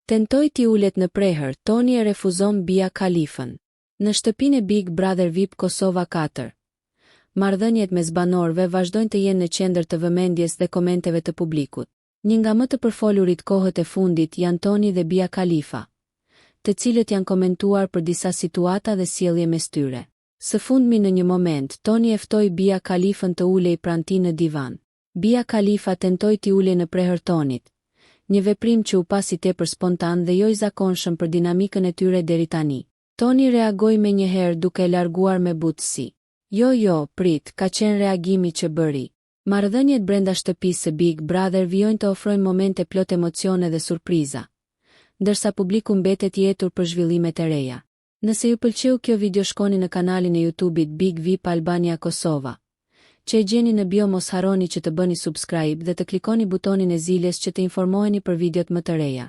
Tentoi t'i ulet në prehër, Toni e refuzon Mia Khalifën. Në shtëpinë e Big Brother VIP Kosova 4. Marrëdhëniet mes banorëve vazhdojnë të jenë në qendër të vëmendjes dhe komenteve të publikut. Një nga më të përfolurit kohët e fundit janë Toni dhe Mia Khalifa, të cilët janë komentuar për disa situata dhe sjellje mes tyre. Së fundmi në një moment, Toni e ftoi Mia Khalifën të ulej pranë tij në divan. Mia Khalifa tentoi t'i ulej në prehër Tonit, një veprim që u pasi tepër spontan dhe jo i zakonshëm për dinamikën e tyre deri tani. Toni reagoi menjëherë duke e larguar me butësi. Jo, prit, ka qenë reagimi që bëri. Marrëdhëniet brenda shtëpisë së Big Brother vijojnë të ofrojnë momente plot emocione dhe surpriza, ndërsa publiku mbetet i etur për zhvillimet e reja. Nëse ju pëlqeu kjo video, shkoni në kanalin e YouTube-it Big VIP Albania Kosova, që e gjeni në bio. Mos harroni që të bëni subscribe dhe të klikoni butonin e ziljes që të informoheni për videot më të reja.